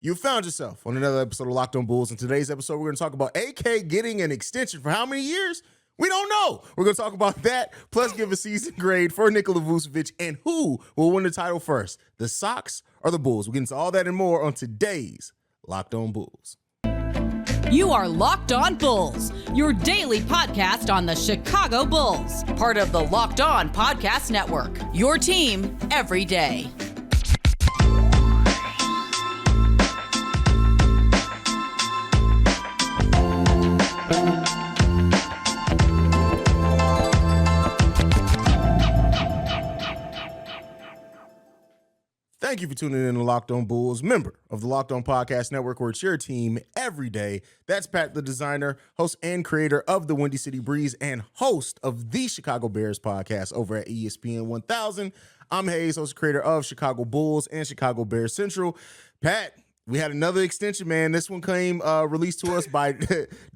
You found yourself on another episode of Locked On Bulls. In today's episode, we're going to talk about AK getting an extension for how many years? We don't know. We're going to talk about that, plus give a season grade for Nikola Vucevic and who will win the title first, the Sox or the Bulls. We'll get into all that and more on today's Locked On Bulls. You are Locked On Bulls, your daily podcast on the Chicago Bulls, part of the Locked On Podcast Network, your team every day. Thank you for tuning in to Locked On Bulls, member of the Locked On Podcast Network, where it's your team every day. That's Pat the Designer, host and creator of the Windy City Breeze and host of the Chicago Bears podcast over at ESPN 1000. I'm Haize, host and creator of Chicago Bulls and Chicago Bears Central. Pat, we had another extension, man. This one came released to us by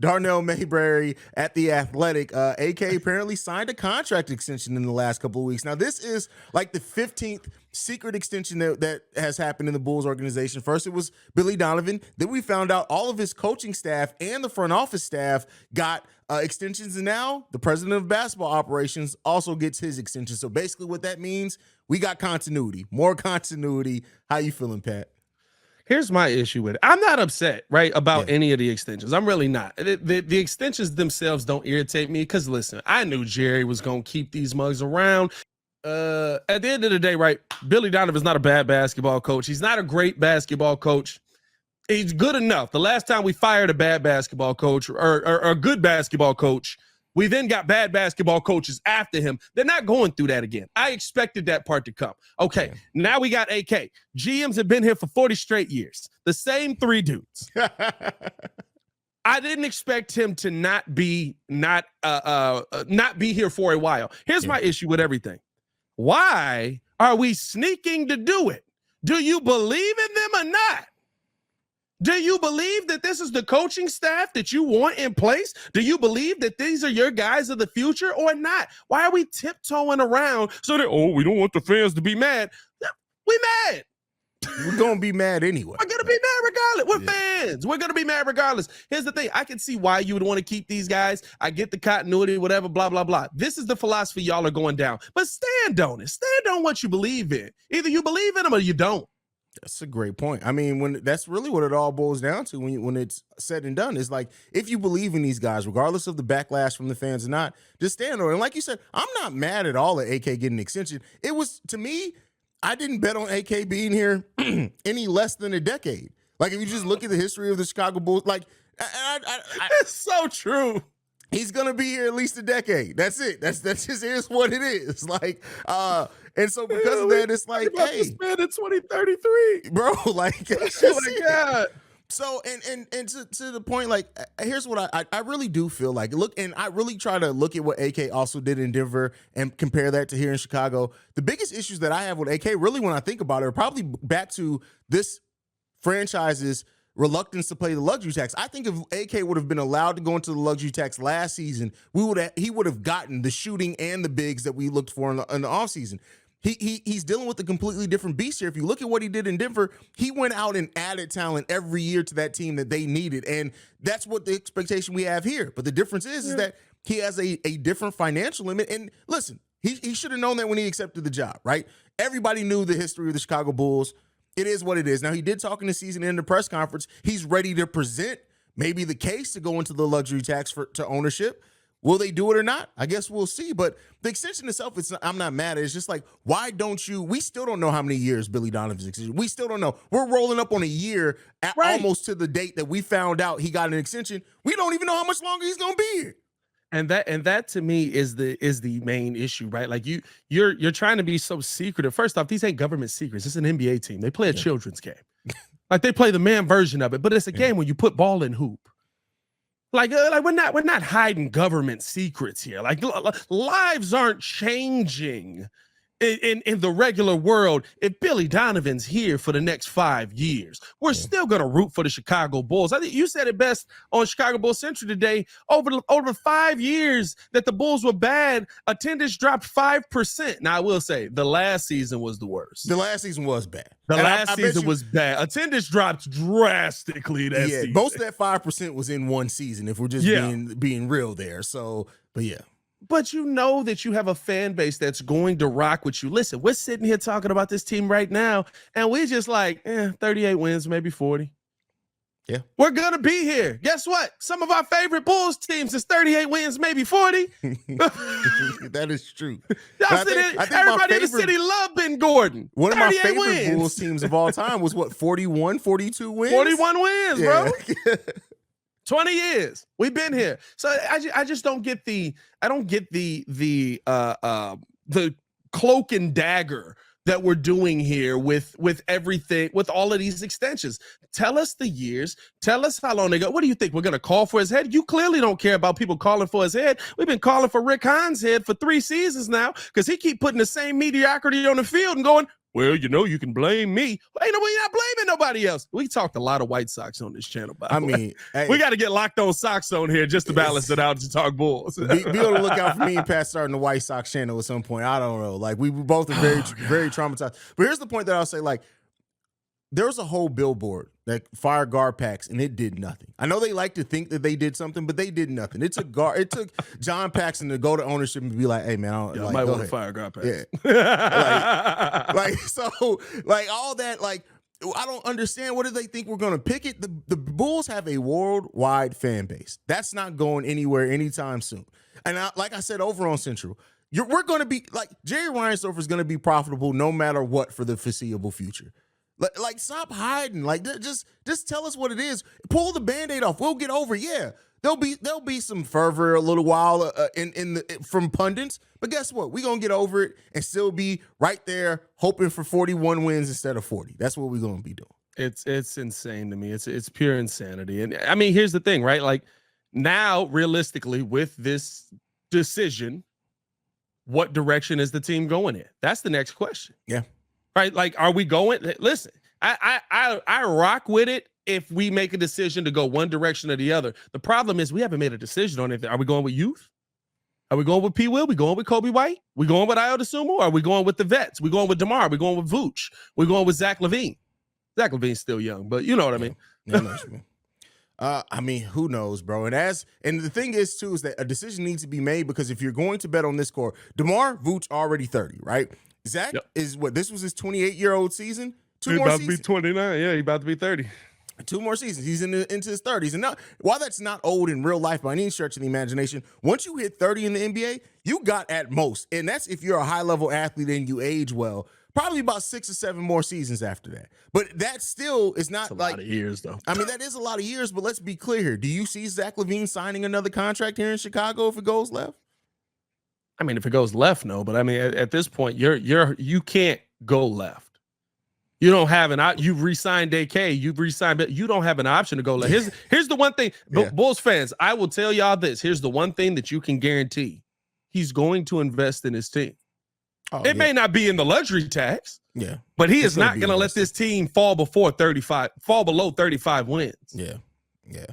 Darnell Mayberry at The Athletic. AK apparently signed a contract extension in the last couple of weeks. Now, this is like the 15th secret extension that has happened in the Bulls organization. First, it was Billy Donovan. Then we found out all of his coaching staff and the front office staff got extensions. And now the president of basketball operations also gets his extension. So basically what that means, we got continuity, more continuity. How you feeling, Pat? Here's my issue with it. I'm not upset, right, about any of the extensions. I'm really not. The extensions themselves don't irritate me because, listen, I knew Jerry was going to keep these mugs around. At the end of the day, right, Billy Donovan's not a bad basketball coach. He's not a great basketball coach. He's good enough. The last time we fired a bad basketball coach or a good basketball coach, we then got bad basketball coaches after him. They're not going through that again. I expected that part to come. Okay, now we got AK. GMs have been here for 40 straight years. The same three dudes. I didn't expect him to not be here for a while. Here's my issue with everything. Why are we sneaking to do it? Do you believe in them or not? Do you believe that this is the coaching staff that you want in place? Do you believe that these are your guys of the future or not? Why are we tiptoeing around so that, we don't want the fans to be mad? We mad. We're going to be mad anyway. We're going to be mad regardless. We're fans. We're going to be mad regardless. Here's the thing. I can see why you would want to keep these guys. I get the continuity, whatever, blah, blah, blah. This is the philosophy y'all are going down. But stand on it. Stand on what you believe in. Either you believe in them or you don't. That's a great point. I mean, that's really what it all boils down to when it's said and done. It's like, if you believe in these guys, regardless of the backlash from the fans or not, just stand on it. And like you said, I'm not mad at all at AK getting an extension. It was, to me, I didn't bet on AK being here any less than a decade. Like, if you just look at the history of the Chicago Bulls, like, it's so true. He's gonna be here at least a decade. That's it. That's just here's what it is. Like, and so because of that, it's like, hey, man, in 2033, bro. Like, oh my God. So and to the point, like, here's what I really do feel like. Look, and I really try to look at what AK also did in Denver and compare that to here in Chicago. The biggest issues that I have with AK, really, when I think about it, are probably back to this franchise's reluctance to play the luxury tax. I think if AK would have been allowed to go into the luxury tax last season, he would have gotten the shooting and the bigs that we looked for in the offseason. He's dealing with a completely different beast here. If you look at what he did in Denver, he went out and added talent every year to that team that they needed. And that's what the expectation we have here. But the difference is that he has a different financial limit. And listen, he should have known that when he accepted the job, right? Everybody knew the history of the Chicago Bulls. It is what it is. Now, he did talk in the season in the press conference. He's ready to present maybe the case to go into the luxury tax to ownership. Will they do it or not? I guess we'll see. But the extension itself, I'm not mad at it. It's just like, why don't you? We still don't know how many years Billy Donovan's extension. We still don't know. We're rolling up on a year almost to the date that we found out he got an extension. We don't even know how much longer he's going to be here. And that to me is the main issue, right? Like you're trying to be so secretive. First off, these ain't government secrets. It's an NBA team. They play a children's game. Like, they play the man version of it, but it's a game when you put ball in hoop. Like we're not hiding government secrets here. Like, lives aren't changing in the regular world, if Billy Donovan's here for the next 5 years, we're still going to root for the Chicago Bulls. I think you said it best on Chicago Bulls Central today. Over 5 years that the Bulls were bad, attendance dropped 5%. Now, I will say the last season was the worst. The last season was bad. The last season was bad. Attendance dropped drastically that season. Most of that 5% was in one season, if we're just being real there. So, but yeah. But you know that you have a fan base that's going to rock with you. Listen, we're sitting here talking about this team right now, and we're just like, 38 wins, maybe 40. Yeah. We're going to be here. Guess what? Some of our favorite Bulls teams is 38 wins, maybe 40. That is true. Everybody in the city love Ben Gordon. One of my favorite wins. Bulls teams of all time was, 41, 42 wins? 41 wins, bro. 20 years we've been here. So I just don't get the cloak and dagger that we're doing here with everything, with all of these extensions. Tell us the years. Tell us how long they go. What do you think? We're going to call for his head? You clearly don't care about people calling for his head. We've been calling for Rick Hahn's head for 3 seasons now because he keep putting the same mediocrity on the field and going, well, you can blame me. We're not blaming nobody else. We talked a lot of White Sox on this channel, by the way. We got to get Locked On Sox on here just to balance it out to talk Bulls. Be on the lookout for me and Pat starting the White Sox channel at some point. I don't know. Like, we both are very traumatized. But here's the point that I'll say, like, there was a whole billboard that fired guard packs, and it did nothing. I know they like to think that they did something, but they did nothing. It took John Paxson to go to ownership and be like, "Hey, man, I might want to fire guard packs." Yeah, like all that. Like, I don't understand. What do they think we're going to pick it? The Bulls have a worldwide fan base. That's not going anywhere anytime soon. And like I said over on Central, we're going to be like Jerry Reinsdorf is going to be profitable no matter what for the foreseeable future. Like, stop hiding. Like, just tell us what it is. Pull the Band-Aid off. We'll get over it. Yeah, there'll be some fervor a little while from pundits, but guess what? We're gonna get over it and still be right there hoping for 41 wins instead of 40. That's what we're gonna be doing. It's insane to me. It's pure insanity. And I mean, here's the thing, right? Like, now, realistically, with this decision, what direction is the team going in? That's the next question. Yeah. Right? Like, are we going? Listen, I rock with it if we make a decision to go one direction or the other. The problem is we haven't made a decision on it. Are we going with youth? Are we going with P. Will? We going with Kobe White? We going with Ayo Dosunmu? Are we going with the vets? We going with DeMar? Are we going with Vooch? We going with Zach LaVine? Zach LaVine's still young, but you know what I mean. Yeah, I know what you mean. I mean, who knows, bro? And the thing is, too, is that a decision needs to be made because if you're going to bet on this core, DeMar, Vooch already 30, right? Zach is this was his 28-year-old season. He's about to be 29. Yeah, he's about to be 30. 2 more seasons. He's into his 30s. And now, while that's not old in real life by any stretch of the imagination, once you hit 30 in the NBA, you got at most, and that's if you're a high-level athlete and you age well, probably about 6 or 7 more seasons after that. But that still is not a lot of years, though. I mean, that is a lot of years, but let's be clear here. Do you see Zach LaVine signing another contract here in Chicago if it goes left? I mean, if it goes left, no. But I mean, at this point, you can't go left. You don't have you've re-signed AK, you've re-signed, but you don't have an option to go left. Here's the one thing, Bulls fans, I will tell y'all this. Here's the one thing that you can guarantee. He's going to invest in his team. It may not be in the luxury tax. Yeah. But he is not going to let this team fall below 35 wins. Yeah. Yeah.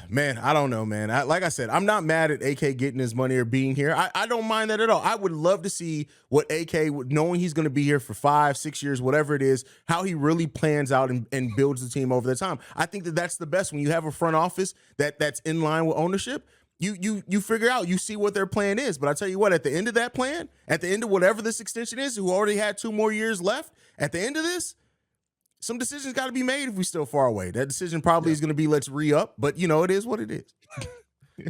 Man, I don't know, man. Like I said, I'm not mad at AK getting his money or being here. I don't mind that at all. I would love to see what AK, knowing he's going to be here for 5-6 years, whatever it is, how he really plans out and builds the team over the time. I think that's the best when you have a front office that's in line with ownership. You figure out, you see what their plan is. But I tell you what, at the end of that plan, at the end of whatever this extension is, who already had 2 more years left, at the end of this, some decisions got to be made if we're still far away. That decision probably is going to be let's re-up, but, it is what it is.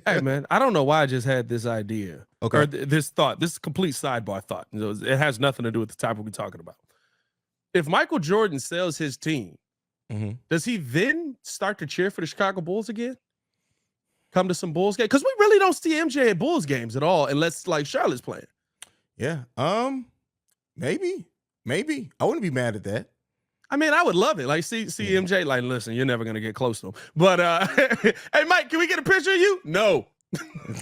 Hey, man, I don't know why I just had this idea. Okay. Or this thought, this complete sidebar thought. It has nothing to do with the topic we're talking about. If Michael Jordan sells his team, does he then start to cheer for the Chicago Bulls again? Come to some Bulls games? Because we really don't see MJ at Bulls games at all unless, like, Charlotte's playing. Yeah. Maybe. I wouldn't be mad at that. I mean, I would love it. Like, see MJ, like, listen, you're never going to get close to him. But, hey, Mike, can we get a picture of you? No.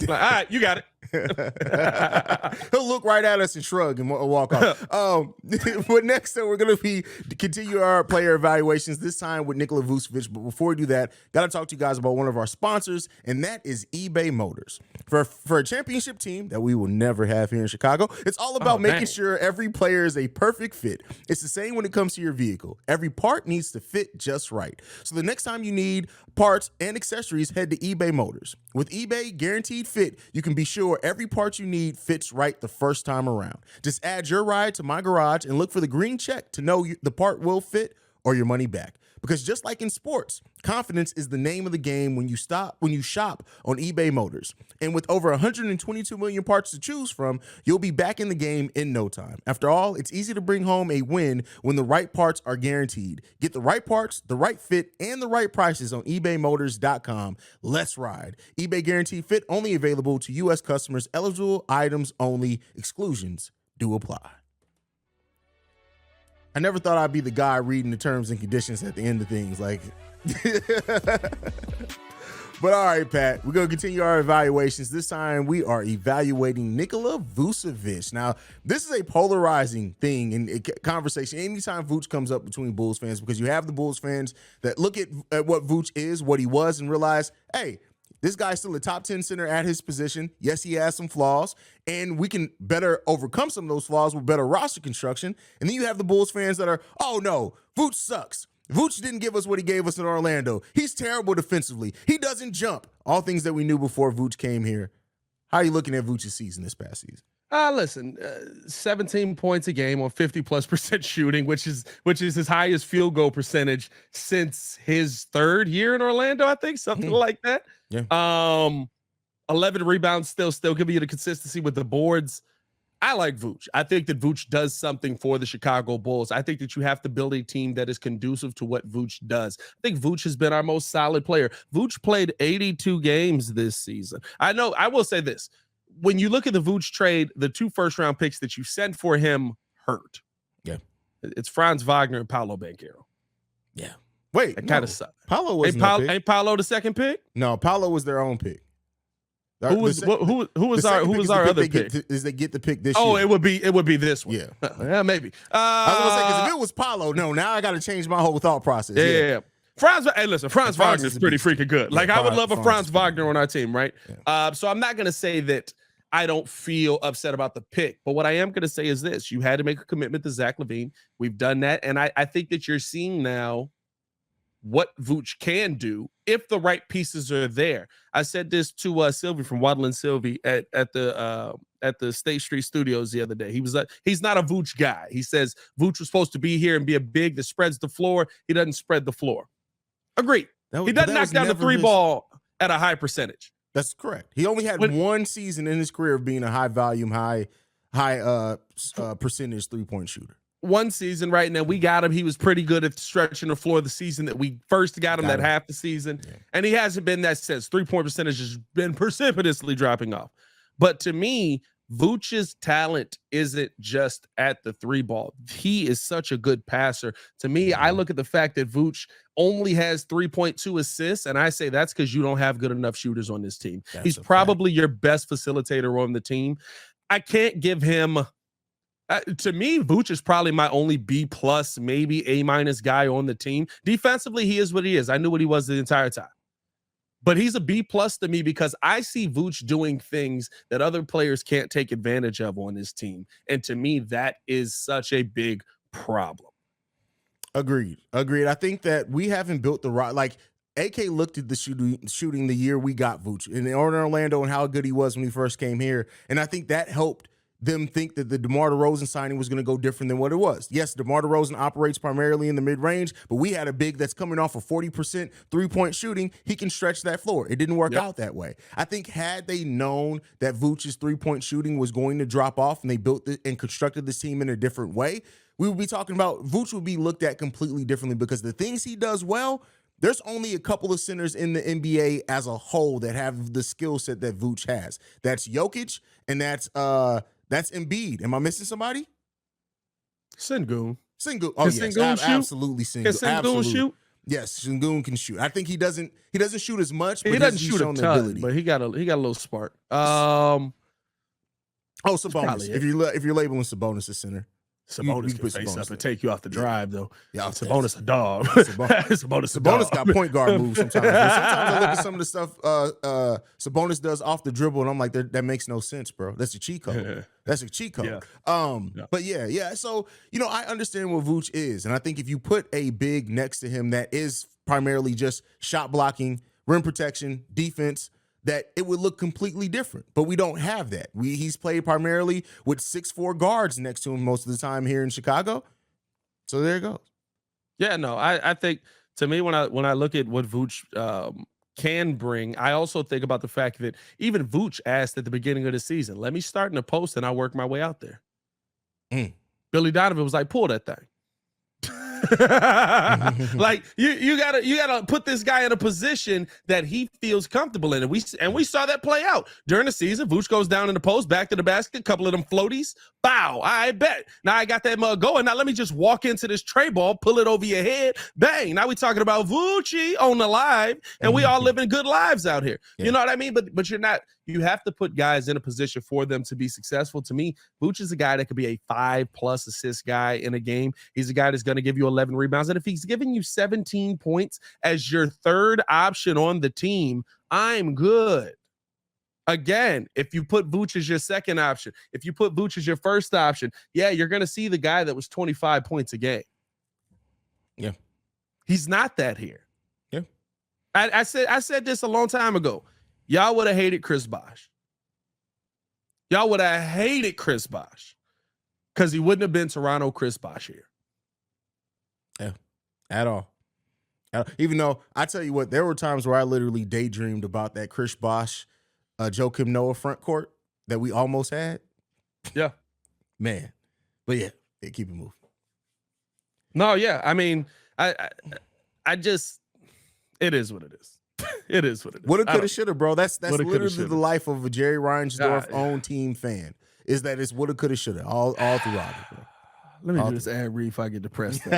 Like, all right, you got it. He'll look right at us and shrug and walk off. But next, we're going to continue our player evaluations, this time with Nikola Vucevic. But before we do that, got to talk to you guys about one of our sponsors, and that is eBay Motors. For a championship team that we will never have here in Chicago, it's all about making sure every player is a perfect fit. It's the same when it comes to your vehicle. Every part needs to fit just right. So the next time you need parts and accessories, head to eBay Motors. With eBay Guaranteed Fit, you can be sure every part you need fits right the first time around. Just add your ride to My Garage and look for the green check to know the part will fit or your money back. Because just like in sports, confidence is the name of the game when you shop on eBay Motors. And with over 122 million parts to choose from, you'll be back in the game in no time. After all, it's easy to bring home a win when the right parts are guaranteed. Get the right parts, the right fit, and the right prices on ebaymotors.com. Let's ride. eBay Guaranteed Fit only available to U.S. customers. Eligible items only. Exclusions do apply. I never thought I'd be the guy reading the terms and conditions at the end of things. But all right, Pat, we're going to continue our evaluations. This time we are evaluating Nikola Vucevic. Now, this is a polarizing thing in conversation anytime Vuce comes up between Bulls fans, because you have the Bulls fans that look at what Vuce is, what he was, and realize, hey, this guy's still a top 10 center at his position. Yes, he has some flaws, and we can better overcome some of those flaws with better roster construction. And then you have the Bulls fans that are, oh no, Vuce sucks. Vuce didn't give us what he gave us in Orlando. He's terrible defensively. He doesn't jump. All things that we knew before Vuce came here. How are you looking at Vuce's season this past season? Listen, 17 points a game on 50+% shooting, which is his highest field goal percentage since his third year in Orlando, I think, something like that. Yeah. 11 rebounds, still giving you the consistency with the boards. I like Vuce. I think that Vuce does something for the Chicago Bulls. I think that you have to build a team that is conducive to what Vuce does. I think Vuce has been our most solid player. Vuce played 82 games this season. I will say this. When you look at the Vuce trade, the 2 first-round picks that you sent for him hurt. Yeah. It's Franz Wagner and Paolo Banchero. Yeah. Wait, that kind of sucked. Paolo was ain't Paolo the second pick? No, Paolo was their own pick. Who was our other pick? They get the pick this year? Oh, it would be this one. Yeah, maybe. I was gonna say, because if it was Paolo, no, now I got to change my whole thought process. Yeah. Franz Wagner is pretty freaking good. Like, I would love a Franz Wagner on our team, right? Yeah. So I'm not gonna say that I don't feel upset about the pick, but what I am gonna say is this: you had to make a commitment to Zach LaVine. We've done that, and I think that you're seeing now what Vuce can do if the right pieces are there. I said this to Sylvie from Waddle and Sylvie at the State Street Studios the other day. He's not a Vuce guy. He says Vuce was supposed to be here and be a big that spreads the floor. He doesn't spread the floor. Agreed. He doesn't knock down the three ball at a high percentage. That's correct. He only had one season in his career of being a high volume, high percentage 3-point shooter. One season, right? Now we got him. He was pretty good at stretching the floor the season that we first got him, that half the season. Yeah. And he hasn't been that since. 3-point percentage has been precipitously dropping off. But to me, Vuce's talent isn't just at the 3 ball. He is such a good passer. To me, I look at the fact that Vuce only has 3.2 assists, and I say that's because you don't have good enough shooters on this team. He's probably your best facilitator on the team. I can't give him... to me, Vuce is probably my only B+, maybe A- guy on the team. Defensively, he is what he is. I knew what he was the entire time. But he's a B+ to me because I see Vuce doing things that other players can't take advantage of on this team. And to me, that is such a big problem. Agreed. I think that we haven't built the right, like, AK looked at the shooting the year we got Vuce in Orlando and how good he was when he first came here. And I think that helped them think that the DeMar DeRozan signing was going to go different than what it was. Yes, DeMar DeRozan operates primarily in the mid-range, but we had a big that's coming off of 40% 3-point shooting. He can stretch that floor. It didn't work out that way. I think had they known that Vuce's 3-point shooting was going to drop off and they built it and constructed this team in a different way, we would be talking about Vuce would be looked at completely differently, because the things he does well, there's only a couple of centers in the NBA as a whole that have the skill set that Vuce has. That's Jokic, and that's Embiid. Am I missing somebody? Sengun. Oh, yes, absolutely Sengun. Can Sengun shoot? Yes, Sengun can shoot. I think he doesn't shoot as much, but he doesn't shoot a ton, but he got a little spark. Oh, Sabonis. If you're labeling Sabonis as center. Sabonis can face up and take you off the drive, though. Yeah, Sabonis a dog. Sabonis got point guard moves sometimes. But sometimes I look at some of the stuff Sabonis does off the dribble, and I'm like, that makes no sense, bro. That's a cheat code. That's a cheat code. Yeah. But yeah. So, I understand what Vooch is, and I think if you put a big next to him that is primarily just shot blocking, rim protection, defense, that it would look completely different. But we don't have that. He's played primarily with 6'4" guards next to him most of the time here in Chicago. So there it goes. Yeah, no, I think, to me, when I look at what Vooch can bring, I also think about the fact that even Vooch asked at the beginning of the season, let me start in the post and I'll work my way out there. Billy Donovan was like, pull that thing. Like you gotta put this guy in a position that he feels comfortable in, and we saw that play out during the season. Vooch goes down in the post, back to the basket, couple of them floaties, bow. I bet. Now I got that mug going. Now let me just walk into this tray ball, pull it over your head, bang. Now we talking about Voochie on the live, and we all living good lives out here. Yeah. You know what I mean? But you're not. You have to put guys in a position for them to be successful. To me, Vooch is a guy that could be a 5+ assist guy in a game. He's a guy that's going to give you 11 rebounds. And if he's giving you 17 points as your third option on the team, I'm good. Again, if you put Vooch as your second option, if you put Vooch as your first option, yeah, you're going to see the guy that was 25 points a game. Yeah. He's not that here. Yeah. I said this a long time ago. Y'all would have hated Chris Bosh. Y'all would have hated Chris Bosh because he wouldn't have been Toronto Chris Bosh here. Yeah, at all. Even though, I tell you what, there were times where I literally daydreamed about that Chris Bosh, Joakim Noah front court that we almost had. Yeah. Man. But yeah, keep it moving. No, yeah. I mean, I just, it is what it is. It is what it is. Woulda, coulda, shoulda, bro. That's literally the life of a Jerry Reinsdorf own team fan. Is that it's woulda, coulda, shoulda all throughout it, bro. Let me do this ad read if I get depressed. Hey,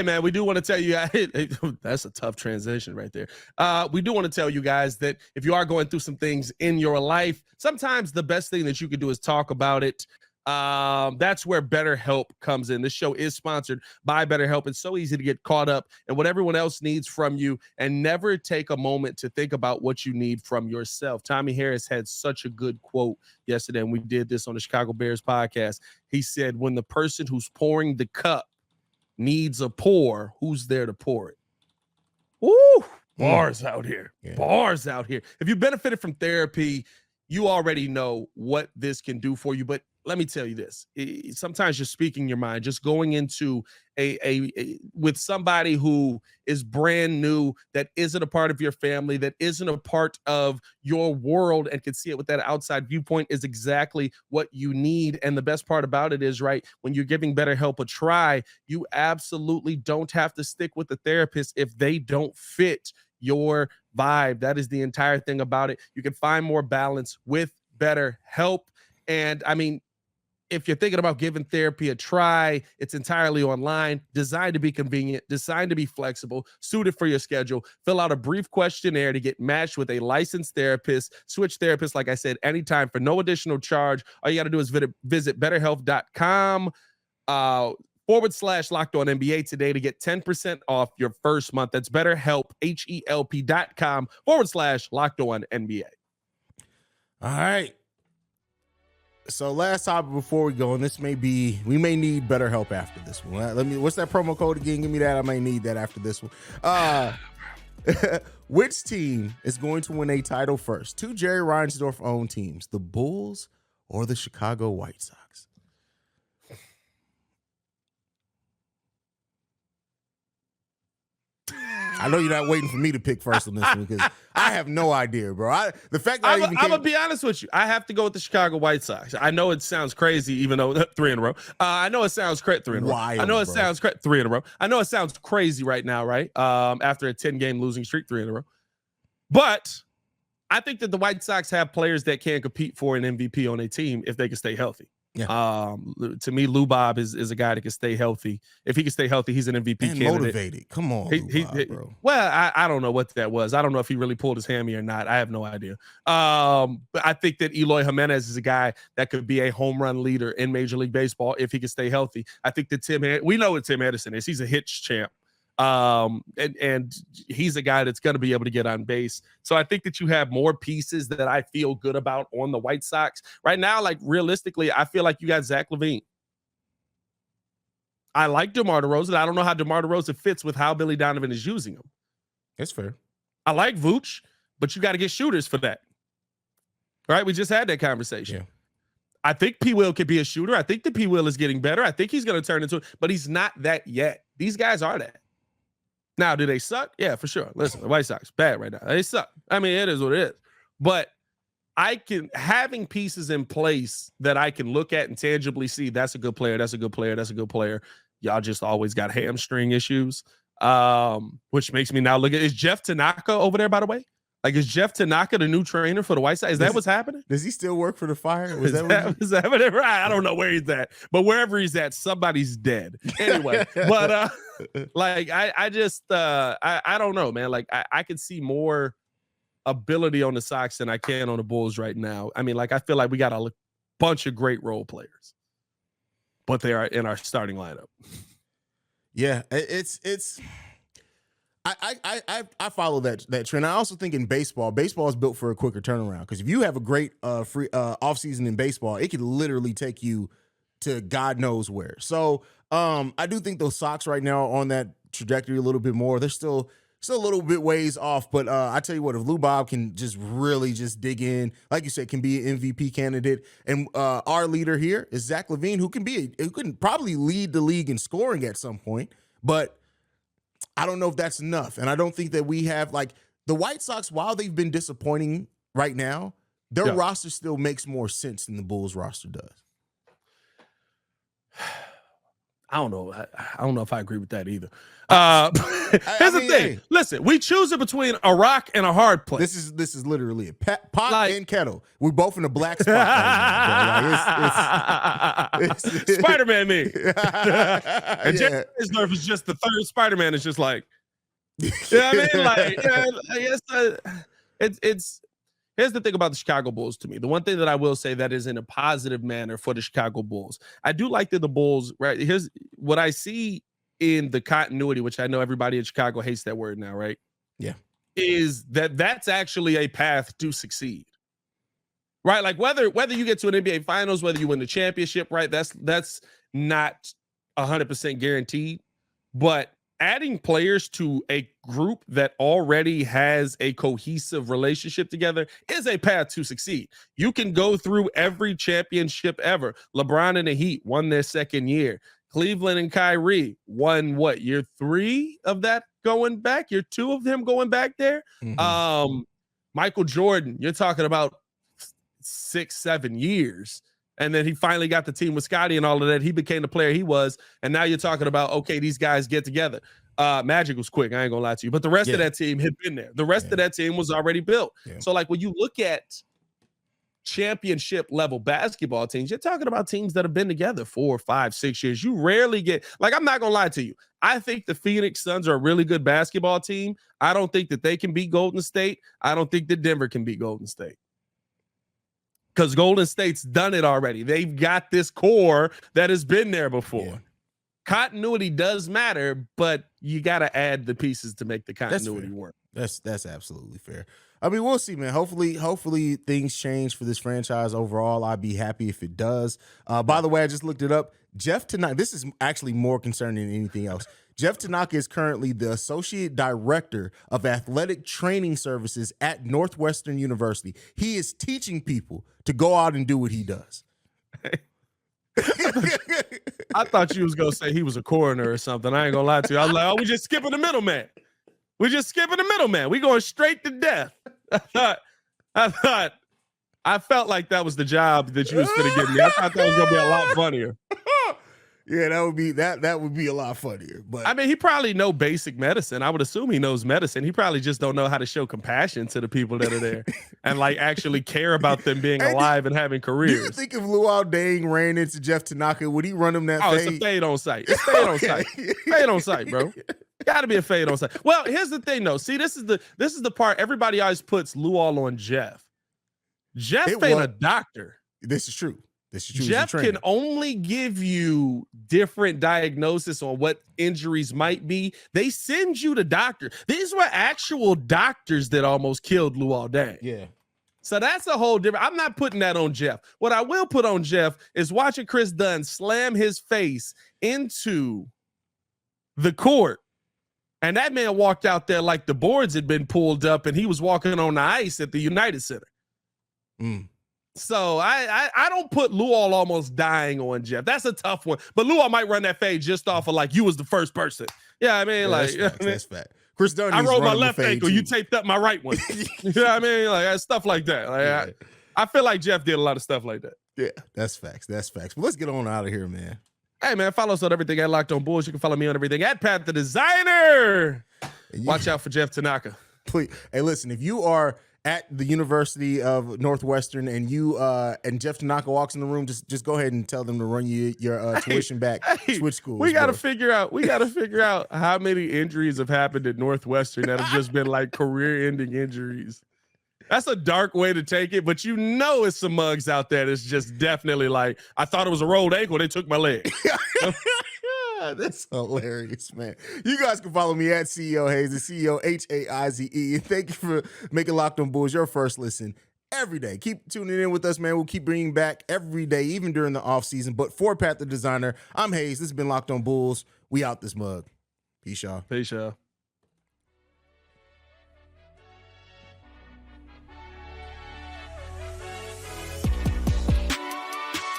man, we do want to tell you, that's a tough transition right there. We do want to tell you guys that if you are going through some things in your life, sometimes the best thing that you can do is talk about it. That's where BetterHelp comes in. This show is sponsored by BetterHelp. It's so easy to get caught up in what everyone else needs from you and never take a moment to think about what you need from yourself. Tommy Harris had such a good quote yesterday, and we did this on the Chicago Bears podcast. He said, when the person who's pouring the cup needs a pour, who's there to pour it? Woo! Bars out here. Yeah. Bars out here. If you benefited from therapy, you already know what this can do for you. But let me tell you this. Sometimes just speaking your mind, just going into with somebody who is brand new, that isn't a part of your family, that isn't a part of your world and can see it with that outside viewpoint is exactly what you need. And the best part about it is, right, when you're giving BetterHelp a try, you absolutely don't have to stick with the therapist if they don't fit your vibe. That is the entire thing about it. You can find more balance with BetterHelp. And I mean, if you're thinking about giving therapy a try, it's entirely online, designed to be convenient, designed to be flexible, suited for your schedule. Fill out a brief questionnaire to get matched with a licensed therapist. Switch therapists, like I said, anytime for no additional charge. All you got to do is visit BetterHelp.com /LockedOnNBA today to get 10% off your first month. That's BetterHelp, HELP.com /LockedOnNBA. All right. So last topic before we go, and we may need BetterHelp after this one. What's that promo code again? Give me that. I may need that after this one. Which team is going to win a title first? Two Jerry Reinsdorf owned teams, the Bulls or the Chicago White Sox? I know you're not waiting for me to pick first on this one because I have no idea, bro. I'm gonna be honest with you. I have to go with the Chicago White Sox. I know it sounds crazy, even though 3 in a row. I know it sounds crazy. 3 in a row. Wild, I know it sounds crazy. 3 in a row. I know it sounds crazy right now, right? After a 10-game losing streak, 3 in a row. But I think that the White Sox have players that can compete for an MVP on a team if they can stay healthy. Yeah. To me, Lou Bob is a guy that can stay healthy. If he can stay healthy, he's an MVP and candidate. Motivated. Come on, Lou Bob, bro. Well, I don't know what that was. I don't know if he really pulled his hammy or not. I have no idea. But I think that Eloy Jimenez is a guy that could be a home run leader in Major League Baseball if he can stay healthy. I think that we know what Tim Anderson is. He's a hitch champ. And he's a guy that's going to be able to get on base. So I think that you have more pieces that I feel good about on the White Sox right now. Like realistically, I feel like you got Zach LaVine. I like DeMar DeRozan. I don't know how DeMar DeRozan fits with how Billy Donovan is using him. That's fair. I like Vooch, but you got to get shooters for that. Right? We just had that conversation. Yeah. I think P. Will could be a shooter. I think that P. Will is getting better. I think he's going to turn into it, but he's not that yet. These guys are that. Now, do they suck? Yeah, for sure. Listen, the White Sox, bad right now. They suck. I mean, it is what it is. But having pieces in place that I can look at and tangibly see, that's a good player, that's a good player, that's a good player. Y'all just always got hamstring issues, which makes me now look at, is Jeff Tanaka over there, by the way? Like, is Jeff Tanaka the new trainer for the White Sox? Is that what's happening? Does he still work for the Fire? Is that whatever? I don't know where he's at, but wherever he's at, somebody's dead. Anyway, but like I don't know, man. Like I can see more ability on the Sox than I can on the Bulls right now. I mean, like I feel like we got a bunch of great role players, but they are in our starting lineup. Yeah, it's. I follow that trend. I also think in baseball is built for a quicker turnaround, because if you have a great free offseason in baseball, it could literally take you to God knows where. So I do think those Sox right now are on that trajectory a little bit more. They're still a little bit ways off, but I tell you what, if Lou Bob can just really just dig in, like you said, can be an MVP candidate, and our leader here is Zach LaVine, who can probably lead the league in scoring at some point, but I don't know if that's enough. And I don't think that we have, like, the White Sox, while they've been disappointing right now, their roster still makes more sense than the Bulls roster does. I don't know. I don't know if I agree with that either. Here's the thing. Hey, listen, we choose it between a rock and a hard place. This is literally a pot and kettle. We're both in a black spot right now. It's Spider-Man me. And Jerry Reinsdorf is just the third Spider-Man. It's just like, you know what I mean? Like, I guess it's here's the thing about the Chicago Bulls to me. The one thing that I will say that is in a positive manner for the Chicago Bulls, I do like that the Bulls, right? Here's what I see in the continuity, which I know everybody in Chicago hates that word now, right? Yeah. Is that's actually a path to succeed. Right? Like whether you get to an NBA Finals, whether you win the championship, right? That's not 100% guaranteed, but adding players to a group that already has a cohesive relationship together is a path to succeed. You can go through every championship ever. LeBron and the Heat won their second year. Cleveland and Kyrie won year 3 of that going back? Year 2 of them going back there? Mm-hmm. Michael Jordan, you're talking about 6-7 years. And then he finally got the team with Scottie and all of that. He became the player he was. And now you're talking about, okay, these guys get together. Magic was quick. I ain't going to lie to you. But the rest of that team had been there. The rest of that team was already built. Yeah. So, like, when you look at championship level basketball teams, you're talking about teams that have been together 4, 5, 6 years. You rarely get, like, I'm not going to lie to you. I think the Phoenix Suns are a really good basketball team. I don't think that they can beat Golden State. I don't think that Denver can beat Golden State. Because Golden State's done it already. They've got this core that has been there before. Yeah. Continuity does matter, but you got to add the pieces to make the continuity work. That's absolutely fair. I mean, we'll see, man. Hopefully things change for this franchise overall. I'd be happy if it does. By the way, I just looked it up. Jeff Tanaka, this is actually more concerning than anything else. Jeff Tanaka is currently the Associate Director of Athletic Training Services at Northwestern University. He is teaching people to go out and do what he does. I thought you was going to say he was a coroner or something. I ain't going to lie to you. I was like, we just skipping the middleman. We going straight to death. I felt like that was the job that you was going to give me. I thought that was going to be a lot funnier. Yeah, that would be a lot funnier. But I mean, he probably know basic medicine. I would assume he knows medicine. He probably just don't know how to show compassion to the people that are there and like actually care about them being alive and having careers. Do you think if Luol Deng ran into Jeff Tanaka, would he run him that fade? It's a fade on sight. It's fade on sight. Fade on sight, bro. Got to be a fade on sight. Well, here's the thing, though. See, this is the part everybody always puts Luol on Jeff. Jeff ain't a doctor. This is true. Jeff can only give you different diagnosis on what injuries might be. They send you to doctor. These were actual doctors that almost killed Luol Deng. Yeah. So that's a whole different. I'm not putting that on Jeff. What I will put on Jeff is watching Chris Dunn slam his face into the court. And that man walked out there like the boards had been pulled up and he was walking on the ice at the United Center. So I don't put Luol almost dying on Jeff. That's a tough one. But Luol might run that fade just off of like you was the first person. Yeah, I mean, that's fact. Chris Dunn. I rolled my left ankle. Too. You taped up my right one. You know what I mean? Like stuff like that. Like, I feel like Jeff did a lot of stuff like that. Yeah, that's facts. But let's get on out of here, man. Hey, man, follow us on everything at Locked On Bulls. You can follow me on everything at Pat the Designer. Watch out for Jeff Tanaka. Please. Hey, listen, if you are at the University of Northwestern and you and Jeff Tanaka walks in the room, just go ahead and tell them to run you your tuition back. Switch schools. We got to figure out how many injuries have happened at Northwestern that have just been like career-ending injuries. That's a dark way to take it, but you know it's some mugs out there that's just definitely like, I thought it was a rolled ankle, they took my leg. That's hilarious, man. You guys can follow me at CEO Haize, CEO Haize. And thank you for making Locked On Bulls your first listen every day. Keep tuning in with us, man. We'll keep bringing back every day, even during the off season. But for Pat the Designer, I'm Haize. This has been Locked On Bulls. We out this mug. Peace, y'all. Peace, y'all.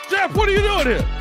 Jeff, what are you doing here?